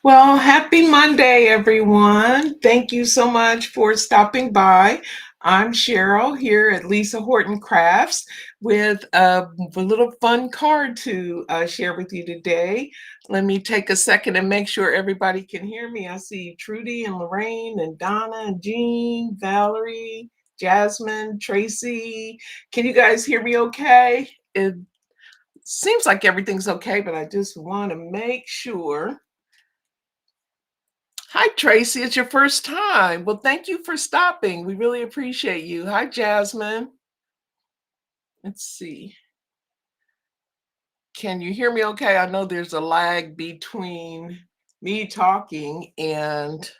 Well, happy Monday, everyone. Thank you so much for stopping by. I'm Sheryl here at Lisa Horton Crafts with a little fun card to share with you today. Let me take a second and make sure everybody can hear me. I see Trudy and Lorraine and Donna and Jean, Valerie, Jasmine, Tracy. Can you guys hear me okay? It seems like everything's okay, but I just want to make sure. Hi, Tracy. It's your first time. Well, thank you for stopping. We really appreciate you. Hi, Jasmine. Let's see. Can you hear me okay? I know there's a lag between me talking and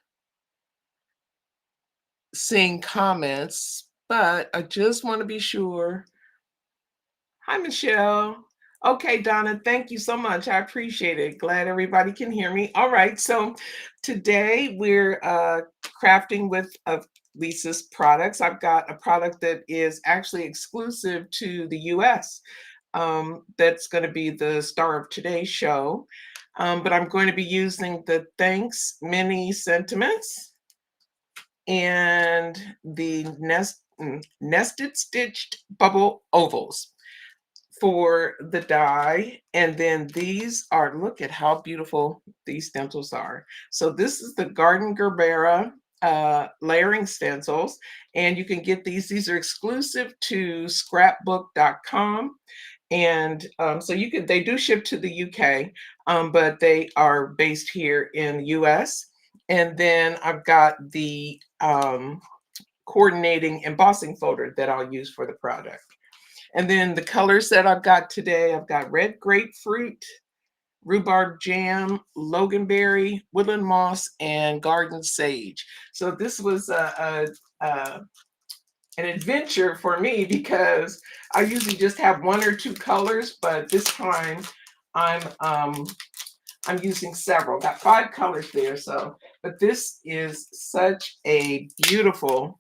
seeing comments, but I just want to be sure. Hi, Michelle. Okay, Donna, thank you so much. I appreciate it. Glad everybody can hear me. All right, so today we're crafting with Lisa's products. I've got a product that is actually exclusive to the US. That's going to be the star of today's show. But I'm going to be using the Thanks Mini Sentiments and the Nested Stitched Bubble Ovals for the die. And then these are, look at how beautiful these stencils are. So this is the Garden Gerbera layering stencils, and you can get these are exclusive to scrapbook.com. And so they do ship to the UK, but they are based here in the US. And then I've got the coordinating embossing folder that I'll use for the product. And then the colors that I've got today, I've got red grapefruit, rhubarb jam, loganberry, woodland moss, and garden sage. So this was an adventure for me because I usually just have one or two colors, but this time I'm using several. Got 5 colors there. So, but this is such a beautiful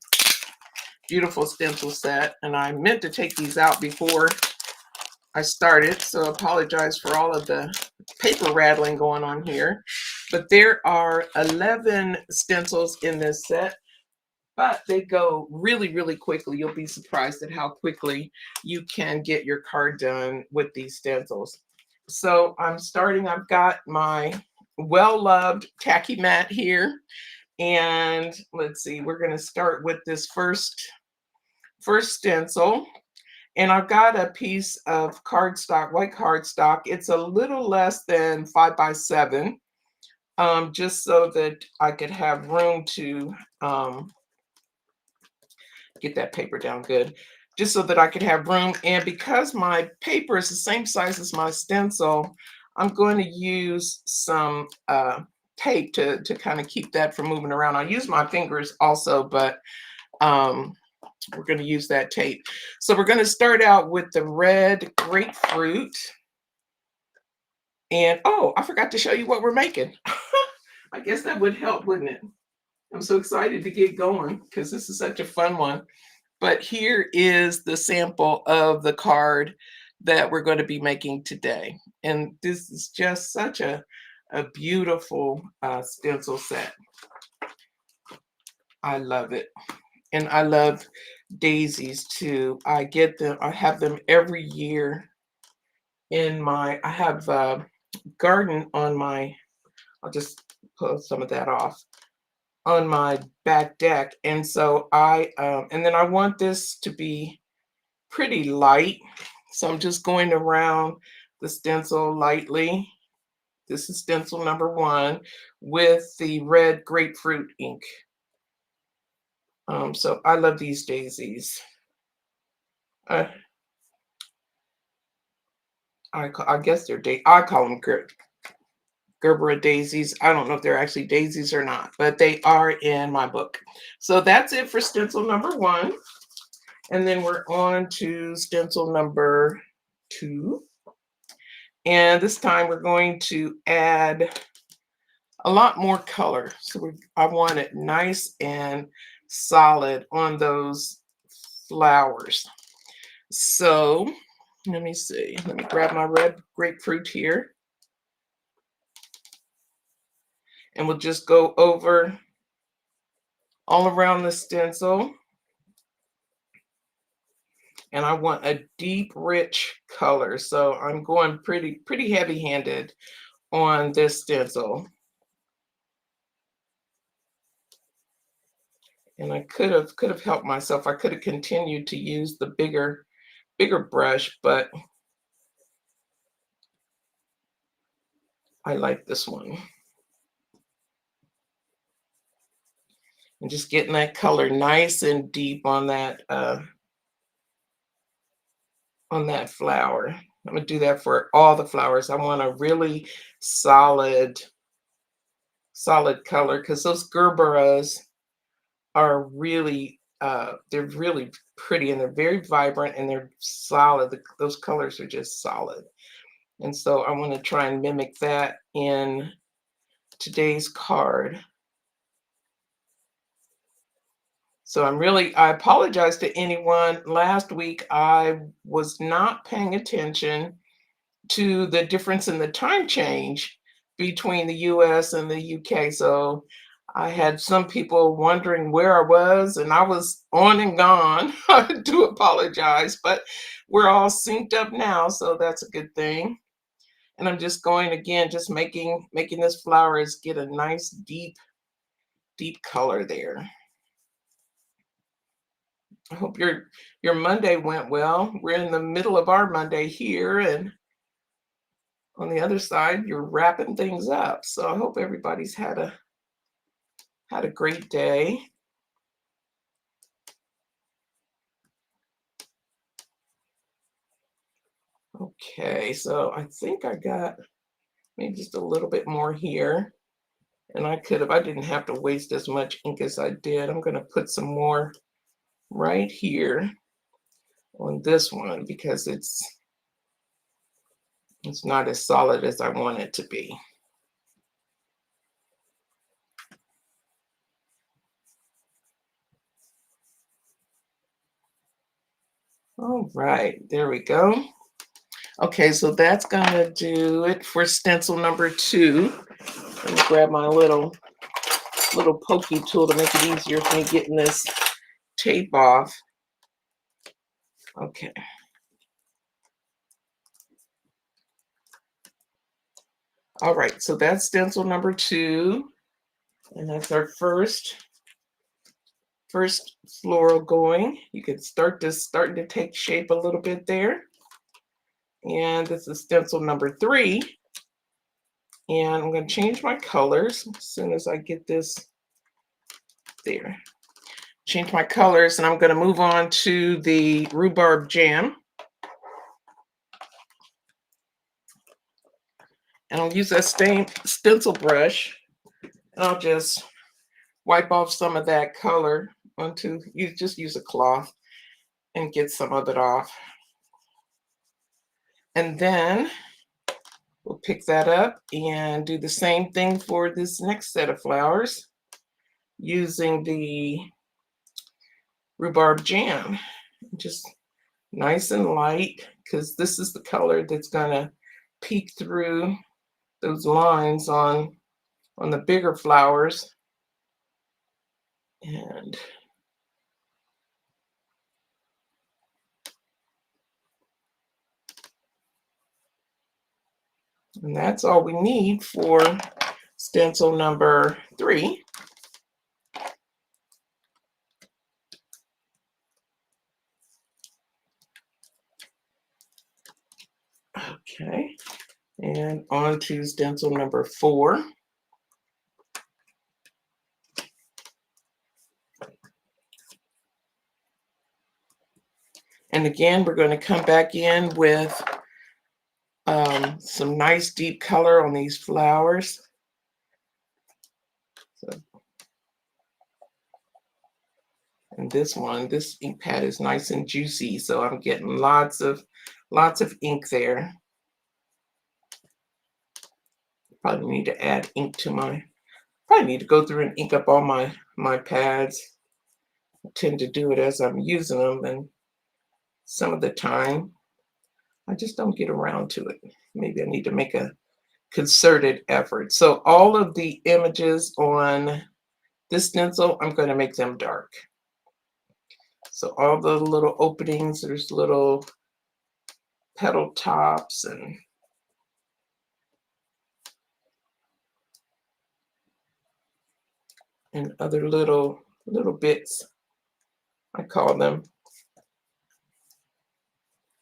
stencil set, and I meant to take these out before I started, so I apologize for all of the paper rattling going on here. But there are 11 stencils in this set, but they go really, really quickly. You'll be surprised at how quickly you can get your card done with these stencils. So I'm starting, I've got my well-loved tacky mat here. And let's see, we're going to start with this first stencil. And I've got a piece of cardstock, white cardstock. It's a little less than 5 by 7, just so that I could have room to get that paper down good, just so that I could have room. And because my paper is the same size as my stencil, I'm going to use some tape to kind of keep that from moving around. I use my fingers also, but we're going to use that tape. So we're going to start out with the red grapefruit. And oh, I forgot to show you what we're making. I guess that would help, wouldn't it? I'm so excited to get going because this is such a fun one. But here is the sample of the card that we're going to be making today. And this is just such a beautiful stencil set. I love it. And I love daisies too. I get them, I have them every year in my, I have a garden on my, I'll just pull some of that off, on my back deck. And so and then I want this to be pretty light. So I'm just going around the stencil lightly. This is stencil number 1 with the red grapefruit ink. So I love these daisies. I guess they're I call them Gerbera daisies. I don't know if they're actually daisies or not, but they are in my book. So that's it for stencil number 1. And then we're on to stencil number 2. And this time we're going to add a lot more color. So I want it nice and solid on those flowers. So let me see. Let me grab my red grapefruit here. And we'll just go over all around the stencil. And I want a deep, rich color. So I'm going pretty heavy-handed on this stencil. And I could have helped myself. I could have continued to use the bigger brush, but I like this one. And just getting that color nice and deep on that flower. I'm gonna do that for all the flowers. I want a really solid color because those Gerberas are really they're really pretty and they're very vibrant and they're solid. Those colors are just solid. And so I want to try and mimic that in today's card. So I apologize to anyone. Last week I was not paying attention to the difference in the time change between the US and the UK. So I had some people wondering where I was, and I was on and gone. I do apologize, but we're all synced up now, so that's a good thing. And I'm just going again, just making this flowers get a nice deep color there. I hope your Monday went well. We're in the middle of our Monday here, and on the other side, you're wrapping things up. So I hope everybody's had a great day. Okay, so I think I got maybe just a little bit more here. And I didn't have to waste as much ink as I did. I'm gonna put some more right here on this one because it's not as solid as I want it to be. All right, there we go. Okay, so that's gonna do it for stencil number 2. Let me grab my little pokey tool to make it easier for me getting this tape off. Okay. All right, so that's stencil number 2, and that's our first floral going. You can starting to take shape a little bit there. And this is stencil number 3. And I'm going to change my colors as soon as I get this there. Change my colors, and I'm going to move on to the Rhubarb Jam. And I'll use that stencil brush, and I'll just wipe off some of that color onto, just use a cloth and get some of it off. And then we'll pick that up and do the same thing for this next set of flowers using the Rhubarb Jam. Just nice and light, because this is the color that's gonna peek through those lines on the bigger flowers. And that's all we need for stencil number 3. Okay, and on to stencil number 4. And again, we're going to come back in with some nice deep color on these flowers. So, and this ink pad is nice and juicy, so I'm getting lots of ink there. Probably need to add ink to probably need to go through and ink up all my pads. I tend to do it as I'm using them, and some of the time I just don't get around to it. Maybe I need to make a concerted effort. So all of the images on this stencil, I'm going to make them dark. So all the little openings, there's little petal tops and other little bits, I call them.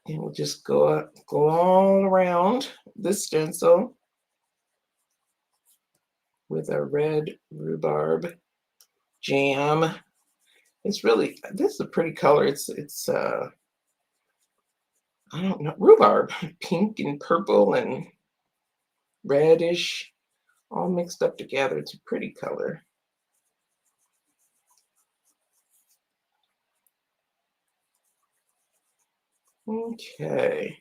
And we'll just go all around this stencil with our red Rhubarb Jam. It's really, this is a pretty color. It's I don't know, rhubarb, pink and purple and reddish, all mixed up together. It's a pretty color. Okay.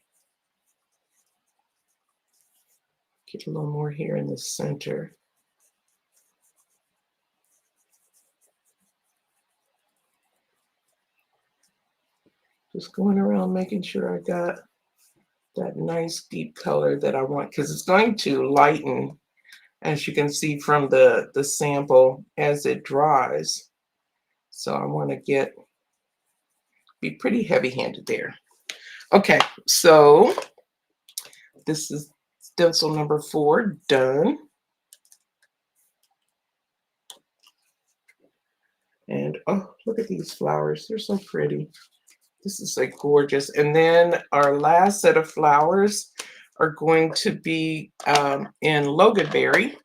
Get a little more here in the center. Just going around making sure I got that nice deep color that I want, because it's going to lighten, as you can see from the sample, as it dries. So I want to be pretty heavy-handed there. Okay, so this is stencil number 4 done. And oh, look at these flowers. They're so pretty. This is like gorgeous. And then our last set of flowers are going to be in Loganberry.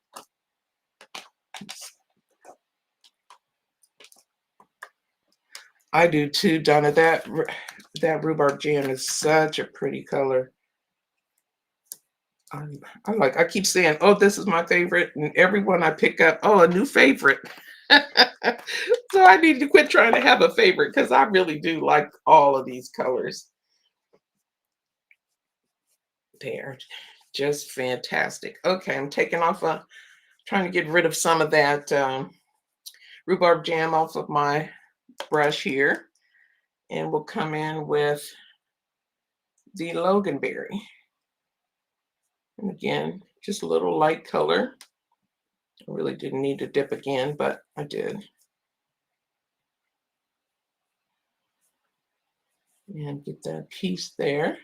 I do too, Donna. That Rhubarb Jam is such a pretty color. I keep saying, oh, this is my favorite. And everyone I pick up, oh, a new favorite. So I need to quit trying to have a favorite, because I really do like all of these colors. They're just fantastic. Okay, I'm taking off trying to get rid of some of that Rhubarb Jam off of my brush here. And we'll come in with the Loganberry. And again, just a little light color. I really didn't need to dip again, but I did. And get that piece there.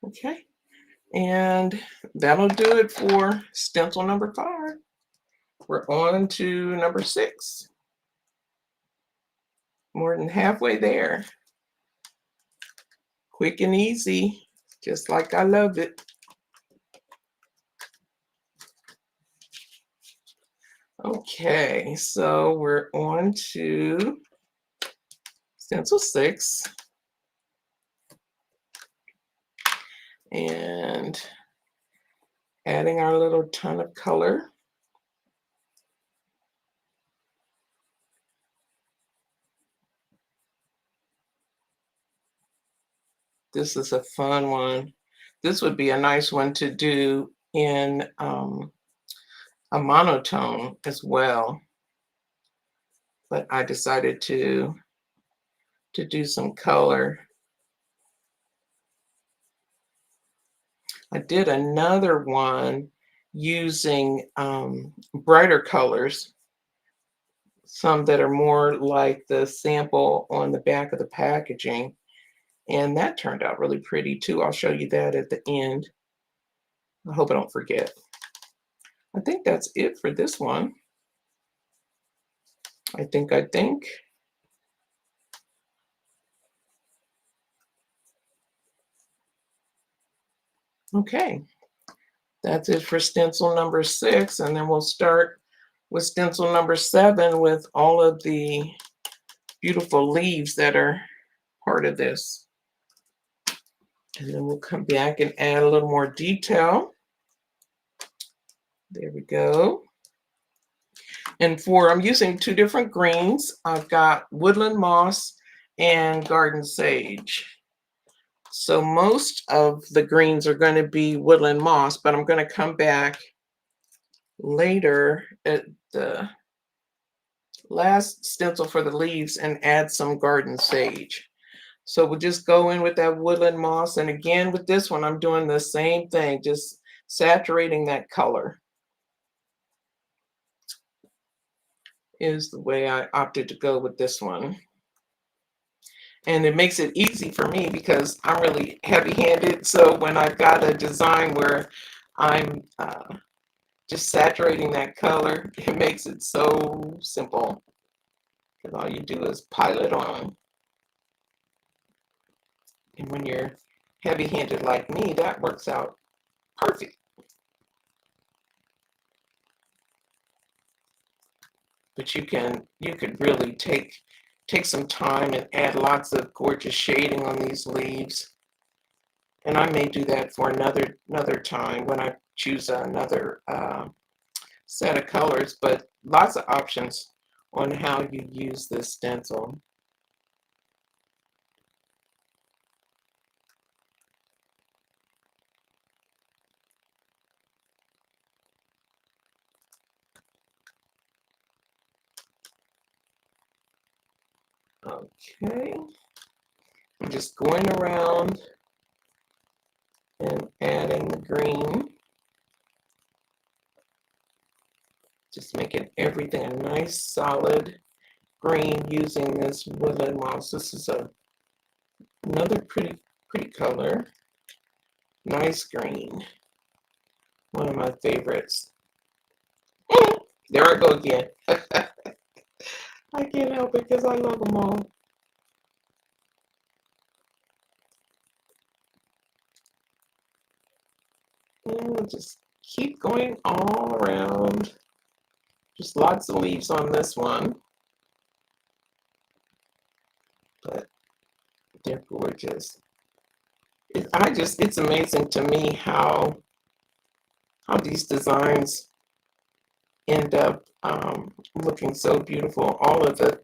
Okay. And that'll do it for stencil number 5. We're on to number 6. More than halfway there. Quick and easy, just like I love it. Okay, so we're on to stencil 6. And adding our little ton of color. This is a fun one. This would be a nice one to do in a monotone as well. But I decided to do some color. I did another one using brighter colors, some that are more like the sample on the back of the packaging. And that turned out really pretty too. I'll show you that at the end. I hope I don't forget. I think that's it for this one. I think. Okay, that's it for stencil number 6. And then we'll start with stencil number 7 with all of the beautiful leaves that are part of this. And then we'll come back and add a little more detail. There we go. And I'm using 2 different greens. I've got Woodland Moss and Garden Sage. So most of the greens are going to be Woodland Moss, but I'm going to come back later at the last stencil for the leaves and add some Garden Sage. So we'll just go in with that Woodland Moss. And again, with this one, I'm doing the same thing, just saturating that color is the way I opted to go with this one. And it makes it easy for me because I'm really heavy-handed. So when I've got a design where I'm just saturating that color, it makes it so simple. Because all you do is pile it on. And when you're heavy-handed like me, that works out perfect. But you could really take some time and add lots of gorgeous shading on these leaves. And I may do that for another time when I choose another set of colors, but lots of options on how you use this stencil. Okay, I'm just going around and adding the green. Just making everything a nice solid green using this Woodland Moss. This is another pretty color. Nice green. One of my favorites. There I go again. I can't help it because I love them all. And we'll just keep going all around. Just lots of leaves on this one. But they're gorgeous. It's amazing to me how these designs end up looking so beautiful. All of the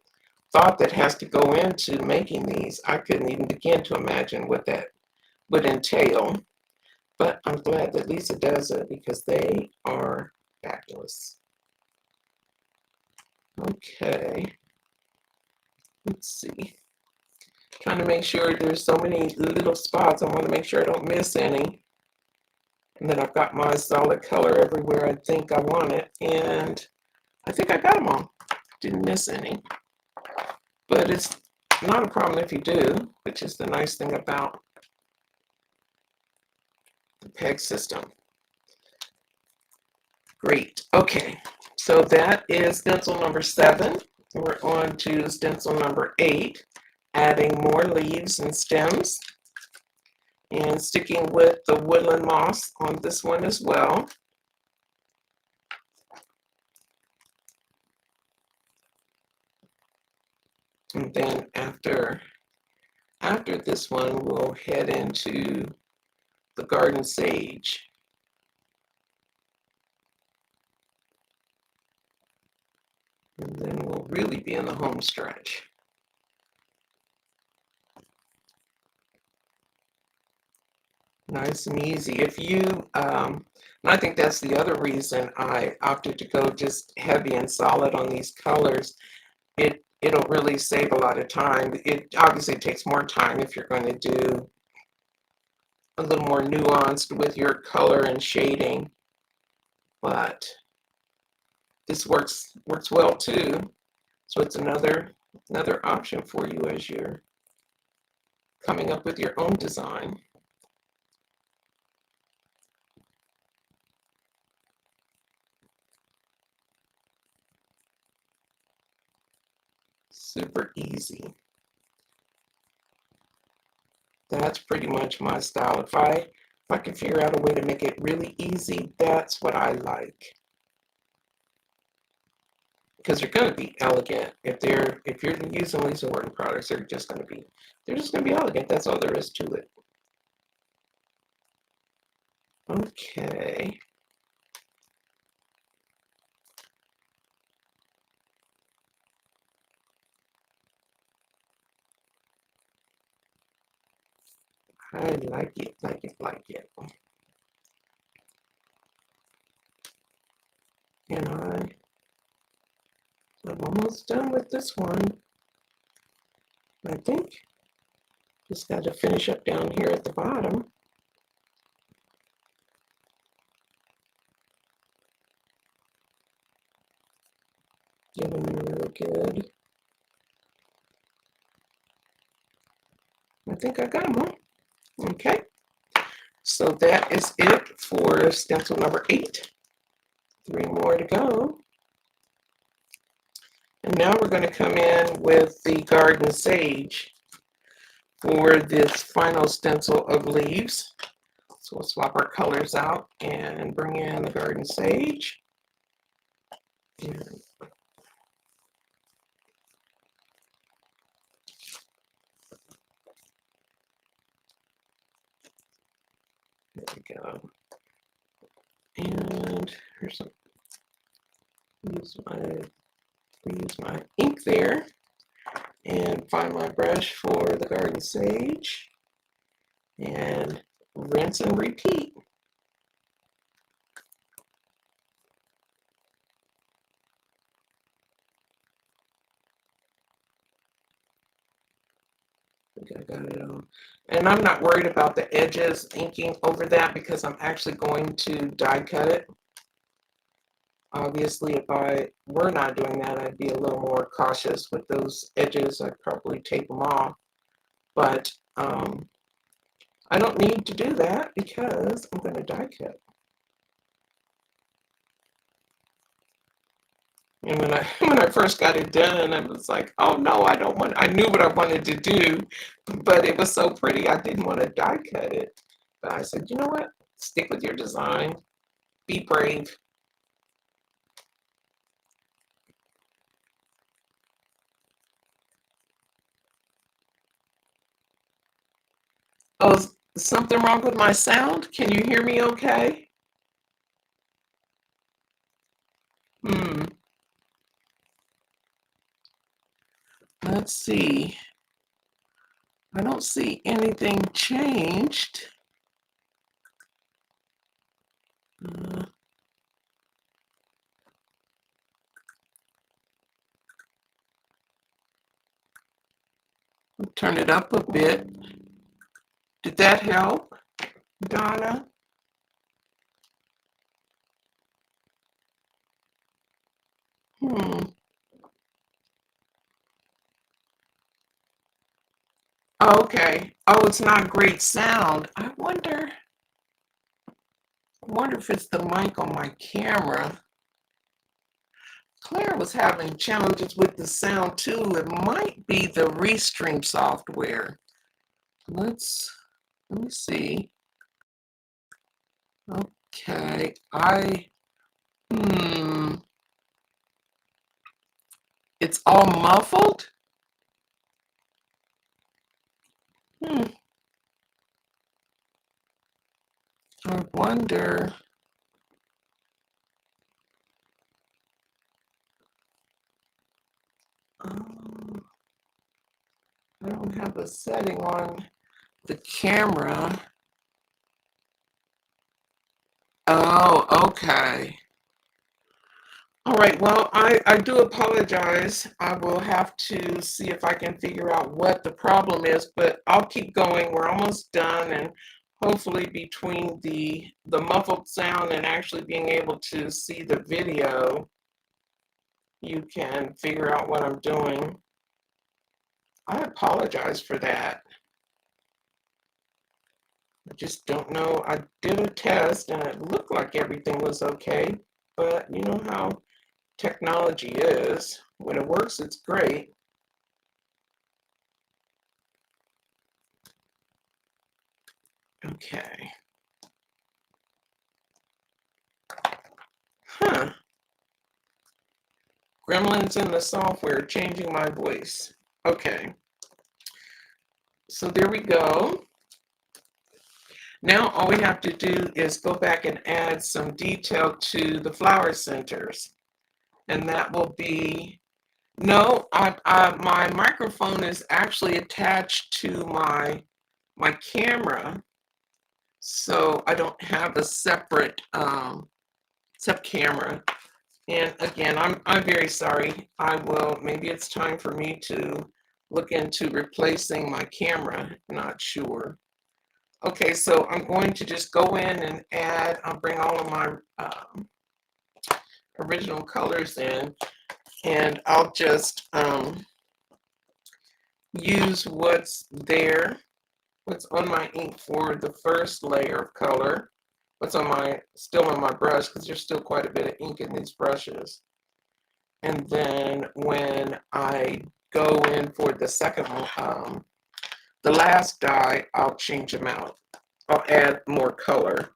thought that has to go into making these, I couldn't even begin to imagine what that would entail. But I'm glad that Lisa does it because they are fabulous. Okay, let's see. Trying to make sure there's so many little spots. I want to make sure I don't miss any. And then I've got my solid color everywhere I think I want it. And I think I got them all. Didn't miss any. But it's not a problem if you do, which is the nice thing about the peg system. Great. Okay. So that is stencil number 7. We're on to stencil number 8, adding more leaves and stems. And sticking with the Woodland Moss on this one as well. And then after this one, we'll head into the garden sage. And then we'll really be in the home stretch. Nice and easy. If you, and I think that's the other reason I opted to go just heavy and solid on these colors. It'll really save a lot of time. It obviously takes more time if you're going to do a little more nuanced with your color and shading, but this works well too. So it's another option for you as you're coming up with your own design. Super easy. That's pretty much my style. If I can figure out a way to make it really easy, that's what I like. Because they're going to be elegant. If you're using Lisa Horton products, they're just going to be elegant. That's all there is to it. Okay. I like it. And I'm almost done with this one. I think Just got to finish up down here at the bottom. Get them really good. I think I got them all. Okay. So that is it for stencil number 8. 3 more to go. And now we're going to come in with the garden sage for this final stencil of leaves. So we'll swap our colors out and bring in the garden sage. And there we go. And here's some. Use my ink there and find my brush for the garden sage and rinse and repeat. I think I got it on. And I'm not worried about the edges inking over that because I'm actually going to die cut it. Obviously, if I were not doing that, I'd be a little more cautious with those edges. I'd probably take them off. But I don't need to do that because I'm going to die cut. And when I first got it done, I was like, oh no, I don't want, I knew what I wanted to do, but it was so pretty, I didn't want to die cut it. But I said, you know what? Stick with your design. Be brave. Oh, is something wrong with my sound? Can you hear me okay? Let's see. I don't see anything changed. Turn it up a bit. Did that help, Donna? Okay. Oh, it's not great sound. I wonder if it's the mic on my camera. Claire was having challenges with the sound too. It might be the Restream software. Let me see. Okay, it's all muffled? I wonder. I don't have a setting on the camera. Oh, okay. All right, well, I do apologize. I will have to see if I can figure out what the problem is, but I'll keep going. We're almost done, and hopefully between the muffled sound and actually being able to see the video, you can figure out what I'm doing. I apologize for that. I just don't know. I did a test and it looked like everything was okay, but you know how technology is. When it works, it's great. Okay. Gremlins in the software changing my voice. Okay. So there we go. Now all we have to do is go back and add some detail to the flower centers. And that will be, no, my microphone is actually attached to my camera. So I don't have a separate camera. And again, I'm very sorry. I will, maybe it's time for me to look into replacing my camera, not sure. Okay, so I'm going to just go in and add, I'll bring all of my original colors in, and I'll just use what's there, what's on my ink for the first layer of color, what's on my, still on my brush, because there's still quite a bit of ink in these brushes. And then when I go in for the second one, the last dye, I'll change them out. I'll add more color.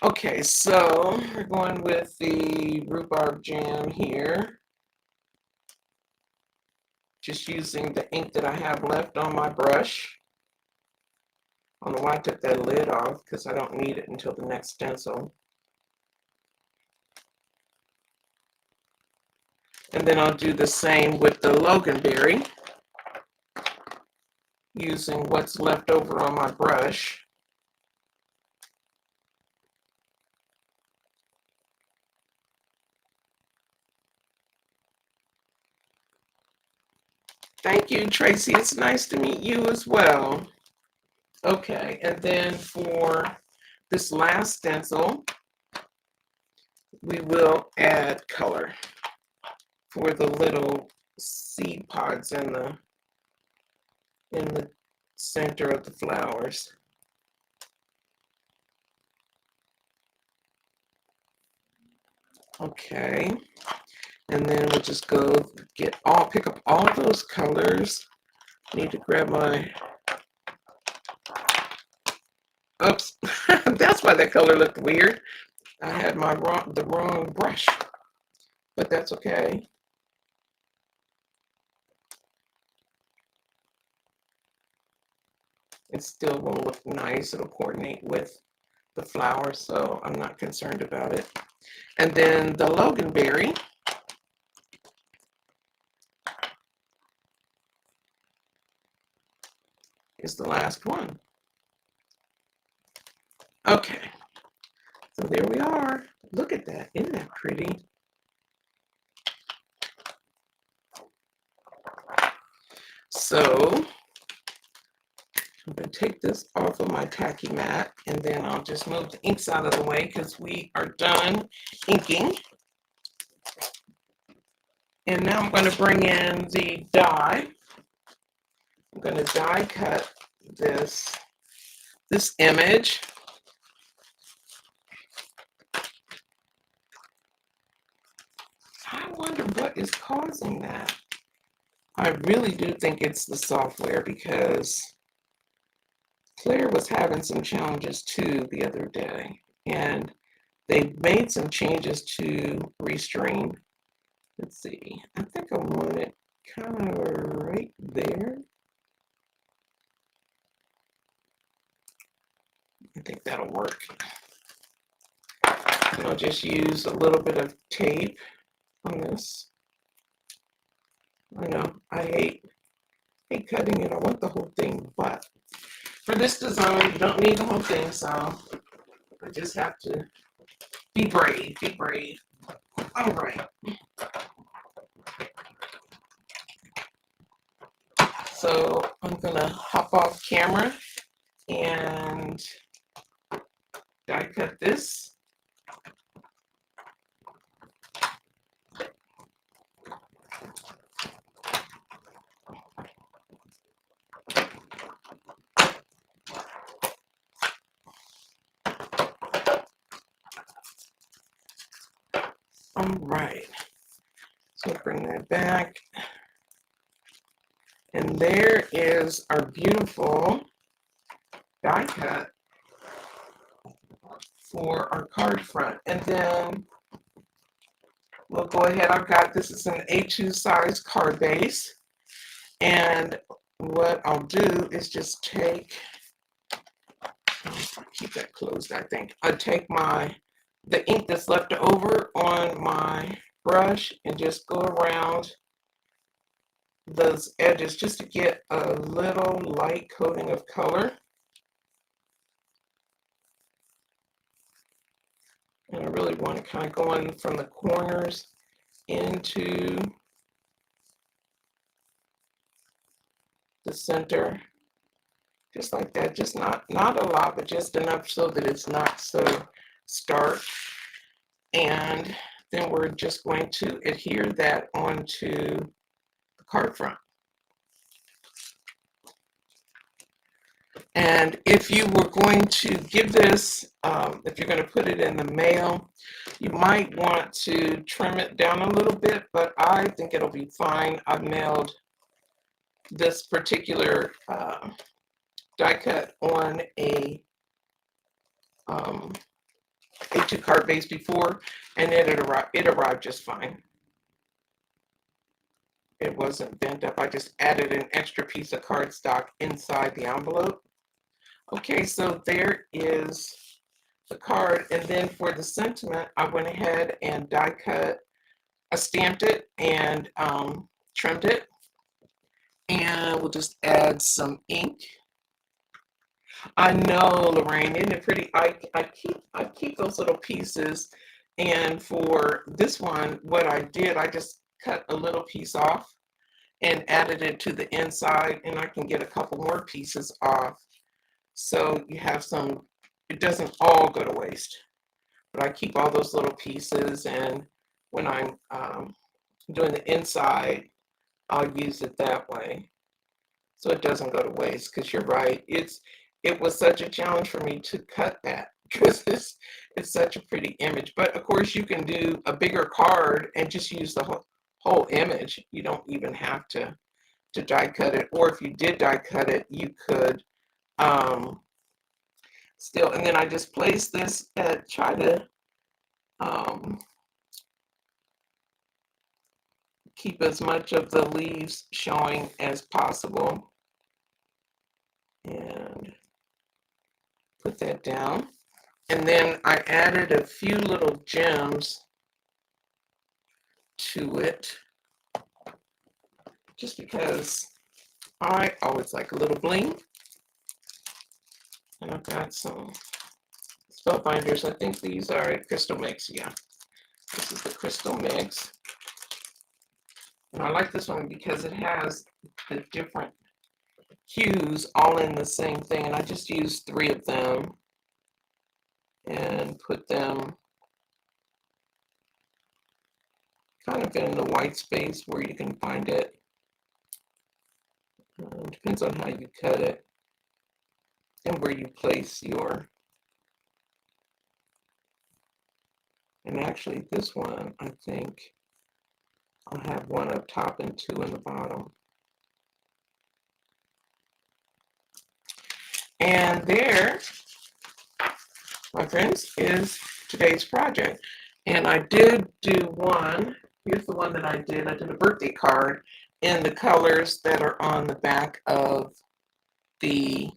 Okay, so we're going with the Rhubarb Jam here. Just using the ink that I have left on my brush. I don't know why I took that lid off, because I don't need it until the next stencil. And then I'll do the same with the Loganberry, using what's left over on my brush. Thank you, Tracy. It's nice to meet you as well. Okay, and then for this last stencil, we will add color for the little seed pods in the center of the flowers. Okay, and then we'll just go pick up all those colors. Need to grab my, oops, that's why that color looked weird. I had the wrong brush, but that's okay. It still will look nice. It'll coordinate with the flower, so I'm not concerned about it. And then the Loganberry is the last one. Okay, so there we are. Look at that. Isn't that pretty? So I'm going to take this off of my tacky mat, and then I'll just move the inks out of the way because we are done inking. And now I'm going to bring in the die. I'm going to die cut this image. I wonder what is causing that. I really do think it's the software, because Claire was having some challenges too the other day, and they made some changes to Restream. Let's see, I think I want it kind of right there. I think that'll work. And I'll just use a little bit of tape on this. I know, I hate cutting it. I want the whole thing, but for this design, you don't need the whole thing, so I just have to be brave, be brave. All right. So I'm gonna hop off camera and die cut this. All right, so bring that back. And there is our beautiful die cut for our card front. And then we'll go ahead. I've got, this is an A2 size card base. And what I'll do is just take, keep that closed, I think. I'll take the ink that's left over on my brush and just go around those edges just to get a little light coating of color. And I really want to kind of go in from the corners into the center, just like that. Just not a lot, but just enough so that it's not so stark. And then we're just going to adhere that onto the card front. And if you were going to give this, if you're going to put it in the mail, you might want to trim it down a little bit, but I think it'll be fine. I've mailed this particular die cut on a A2 card base before, and it arrived just fine. It wasn't bent up. I just added an extra piece of cardstock inside the envelope. Okay, so there is the card, and then for the sentiment, I went ahead and die cut. I stamped it and trimmed it, and we'll just add some ink. I know, Lorraine, isn't it pretty? I keep those little pieces, and for this one, what I did, I just cut a little piece off and added it to the inside, and I can get a couple more pieces off. So you have some, it doesn't all go to waste, but I keep all those little pieces, and when I'm doing the inside, I'll use it that way. So it doesn't go to waste, because you're right. It was such a challenge for me to cut that, because it's such a pretty image. But of course you can do a bigger card and just use the whole image. You don't even have to die cut it, or if you did die cut it, you could still, and then I just place this and try to keep as much of the leaves showing as possible, and put that down. And then I added a few little gems to it, just because I always like a little bling. And I've got some spell binders. I think these are a crystal mix. Yeah, this is the crystal mix. And I like this one because it has the different hues all in the same thing. And I just used 3 of them and put them kind of in the white space where you can find it. Depends on how you cut it and where you place your, and actually this one, I think I'll have 1 up top and 2 in the bottom. And there, my friends, is today's project. And I did do one, here's the one that I did a birthday card in the colors that are on the back of the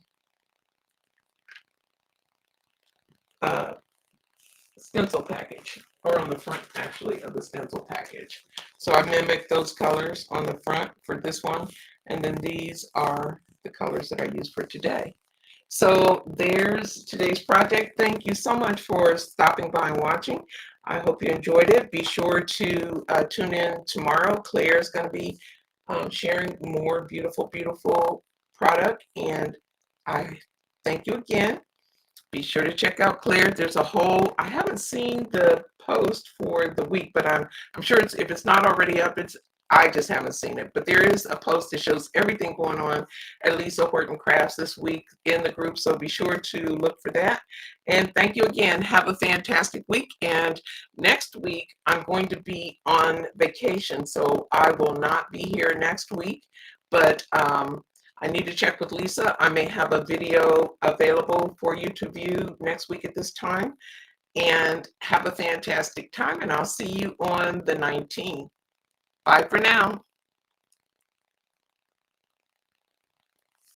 stencil package, or on the front actually of the stencil package. So I mimicked those colors on the front for this one, and then these are the colors that I use for today. So there's today's project. Thank you so much for stopping by and watching. I hope you enjoyed it. Be sure to tune in tomorrow. Claire's going to be sharing more beautiful, beautiful product, and I thank you again. Be sure to check out Claire. There's a whole, I haven't seen the post for the week, but I'm sure if it's not already up, I just haven't seen it. But there is a post that shows everything going on at Lisa Horton Crafts this week in the group, so be sure to look for that. And thank you again. Have a fantastic week. And next week, I'm going to be on vacation, so I will not be here next week. But I need to check with Lisa. I may have a video available for you to view next week at this time. And have a fantastic time, and I'll see you on the 19th. Bye for now.